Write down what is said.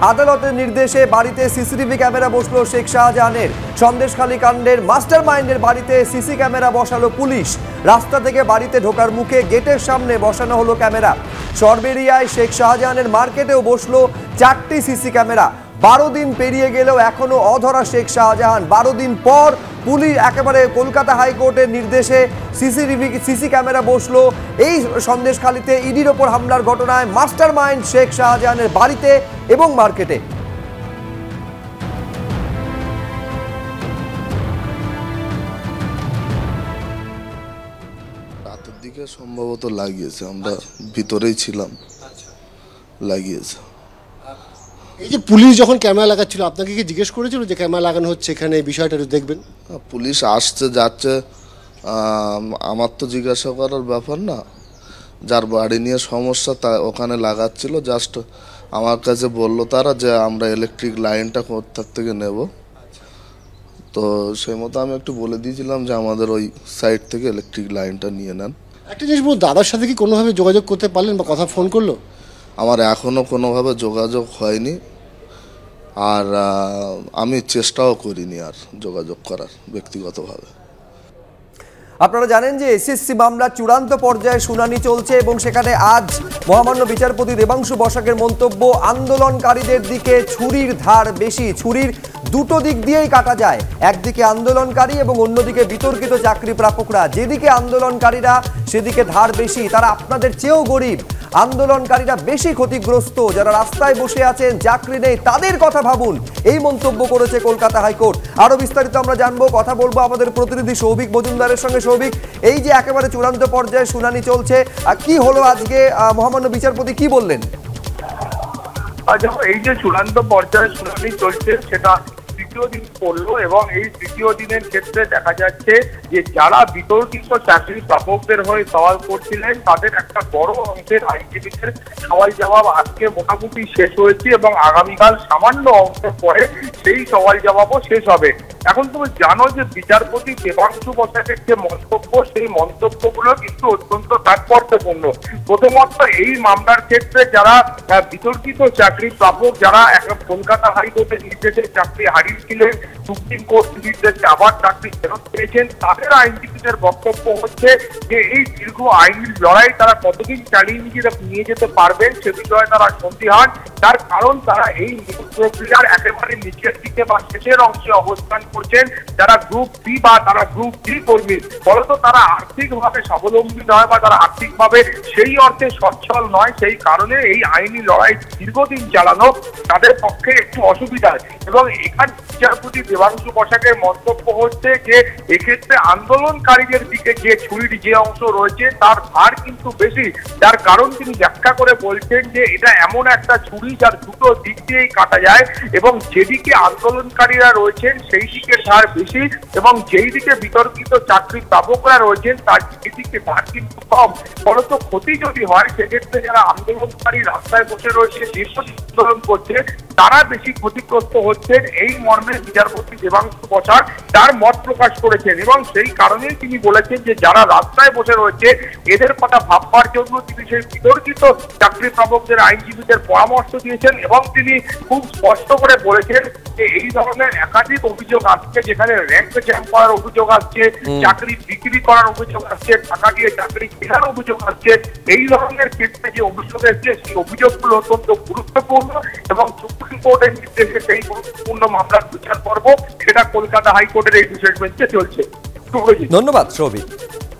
আদালতের নির্দেশে বাড়িতে সিসিটিভি ক্যামেরা বসলো শেখ শাহজাহানের। সন্দেশখালী কাণ্ডের মাস্টার মাইন্ডের বাড়িতে সিসি ক্যামেরা বসালো পুলিশ। রাস্তা থেকে বাড়িতে ঢোকার মুখে গেটের সামনে বসানো হলো ক্যামেরা। চরবেরিয়ায় শেখ শাহজাহানের মার্কেটেও বসলো 4টি সিসি ক্যামেরা। 12 দিন পেরিয়ে গেলেও এখনো অধরা শেখ শাহজাহান। 12 দিন পর পুলিশ একেবারে কলকাতা হাইকোর্টের নির্দেশে সিসি ক্যামেরা বসলো এই সন্দেশখালীতে ইডির ওপর হামলার ঘটনায় মাস্টার মাইন্ড শেখ শাহজাহানের বাড়িতে এবং মার্কেটে। রাতের দিকে সম্ভবত লাগিয়েছে, আমরা ভিতরেই ছিলাম, লাগিয়েছে। এই যে পুলিশ যখন ক্যামেরা লাগাচ্ছিল আপনাকে কি জিজ্ঞেস করেছিল যে ক্যামেরা লাগানো হচ্ছে এখানে, এই বিষয়টা একটু দেখবেন? পুলিশ আসছে যাচ্ছে, আমার তো জিজ্ঞাসা করার ব্যাপার না। যার বাড়ি নিয়ে সমস্যা তা ওখানে লাগাচ্ছিল, জাস্ট আমার কাছে বললো তারা যে আমরা ইলেকট্রিক লাইনটা কোথার থেকে নেব। তো সেই মতো আমি একটু বলে দিয়েছিলাম যে আমাদের ওই সাইড থেকে ইলেকট্রিক লাইনটা নিয়ে নেন। একটা জিনিস বলুন, দাদার সাথে কি কোনোভাবে যোগাযোগ করতে পারলেন বা কথা ফোন করলো? আমার এখনও কোনোভাবে যোগাযোগ হয়নি, আর আমি চেষ্টাও করিনি আর যোগাযোগ করার ব্যক্তিগতভাবে। আপনারা জানেন যে এসএসসি মামলা চূড়ান্ত পর্যায়ে শুনানি চলছে এবং সেখানে আজ মহামান্য বিচারপতি দেবাংশু বসাকের মন্তব্য, আন্দোলনকারীদের দিকে ছুরির ধার বেশি। ছুরির দুটো দিক দিয়েই কাটা যায়, একদিকে আন্দোলনকারী এবং অন্যদিকে বিতর্কিত চাকরি প্রাপকরা। যেদিকে আন্দোলনকারীরা সেদিকে ধার বেশি, তারা আপনাদের চেয়েও গরিব। আন্দোলনকারীরা বেশি ক্ষতিগ্রস্ত, যারা রাস্তায় বসে আছেন, চাকরি নেই, তাদের কথা ভাবুন, এই মন্তব্য করেছে কলকাতা হাইকোর্ট। আরো বিস্তারিত আমরা জানবো, কথা বলবো আমাদের প্রতিনিধি সৌভিক মজুমদারের সঙ্গে। সৌভিক, এই যে একেবারে চূড়ান্ত পর্যায়ে শুনানি চলছে, কি হলো আজকে, মহামান্য বিচারপতি কি বললেন? এই যে চূড়ান্ত পর্যায়ে শুনানি চলছে সেটা তৃতীয় দিন পড়লো এবং এই তৃতীয় দিনের ক্ষেত্রে দেখা যাচ্ছে যে যারা বিতর্কিত চাকরি প্রাপকদের হয়ে সওয়াল করছিলেন তাদের একটা বড় অংশের আইনজীবীদের সওয়াল জবাব আজকে মোটামুটি শেষ হয়েছে এবং আগামীকাল সামান্য অংশ পরে সেই সওয়াল জবাবও শেষ হবে। এখন তুমি জানো যে বিচারপতি দেবাংশু বসাকের যে মন্তব্য, সেই মন্তব্যগুলো কিন্তু অত্যন্ত তাৎপর্যপূর্ণ। প্রথমত, এই মামলার ক্ষেত্রে যারা বিতর্কিত চাকরি প্রাপক, যারা কলকাতা হাইকোর্টের নির্দেশে চাকরি হারিয়েছিলেন, সুপ্রিম কোর্ট নির্দেশে আবার চাকরি ফেরত পেয়েছেন, তাদের আইনজীবীদের বক্তব্য হচ্ছে যে এই দীর্ঘ আইনি লড়াই তারা কতদিন চালিয়ে নিয়ে যেতে পারবেন সে বিষয়ে তারা সন্দিহান। তার কারণ তারা এই প্রক্রিয়ার একেবারে নিচের দিকে বা শেষের অংশে অবস্থান করছেন। যারা গ্রুপ বি বা তারা গ্রুপ ডি কর্মী, ফলত তারা আর্থিকভাবে স্বাবলম্বী নয় বা তারা আর্থিকভাবে সেই অর্থে সচ্ছল নয়। সেই কারণে এই আইনি লড়াই দীর্ঘদিন চালানো তাদের পক্ষে একটু অসুবিধার। এবং এখানে বিচারপতি দেবাংশু বসাকের মন্তব্য হচ্ছে যে এক্ষেত্রে আন্দোলনকারীদের দিকে যে ছুরির যে অংশ রয়েছে তার ভার কিন্তু বেশি। যার কারণ তিনি ব্যাখ্যা করে বলছেন যে এটা এমন একটা ছুরি যার দুটো দিক দিয়েই কাটা যায় এবং যেদিকে আন্দোলনকারীরা রয়েছেন সেই দিকে ধার বেশি এবং যেই দিকে বিতর্কিত চাকরি প্রাপকরা রয়েছেন তার দিকে ধার কিন্তু কম। ফলত ক্ষতি যদি হয় সেক্ষেত্রে যারা আন্দোলনকারী রাস্তায় বসে রয়েছে, দীর্ঘদিন আন্দোলন করছে, তারা বেশি ক্ষতিগ্রস্ত হচ্ছেন। এই মর্মে বিচারপতি দেবাংশু বসাক তার মত প্রকাশ করেছেন এবং সেই কারণেই তিনি বলেছেন যে যারা রাস্তায় বসে রয়েছে এদের কথা ভাববার জন্য তিনি সেই বিতর্কিত চাকরি প্রাপকদের আইনজীবীদের পরামর্শ দিয়েছেন এবং তিনি খুব স্পষ্ট করে বলেছেন যে এই ধরনের একাধিক অভিযোগ আসছে, যেখানে র্যাঙ্ক জ্যাম করার অভিযোগ আসছে, চাকরি বিক্রি করার অভিযোগ আসছে, টাকা দিয়ে চাকরি কেনার অভিযোগ আসছে। এই ধরনের ক্ষেত্রে যে অভিযোগ এসছে সেই অভিযোগগুলো অত্যন্ত গুরুত্বপূর্ণ এবং সুপ্রিম কোর্টের নির্দেশে সেই গুরুত্বপূর্ণ মামলার বিচার পর্ব সেটা কলকাতা হাইকোর্টের এই বিশেষ বেঞ্চে চলছে। ধন্যবাদ সৌভিক।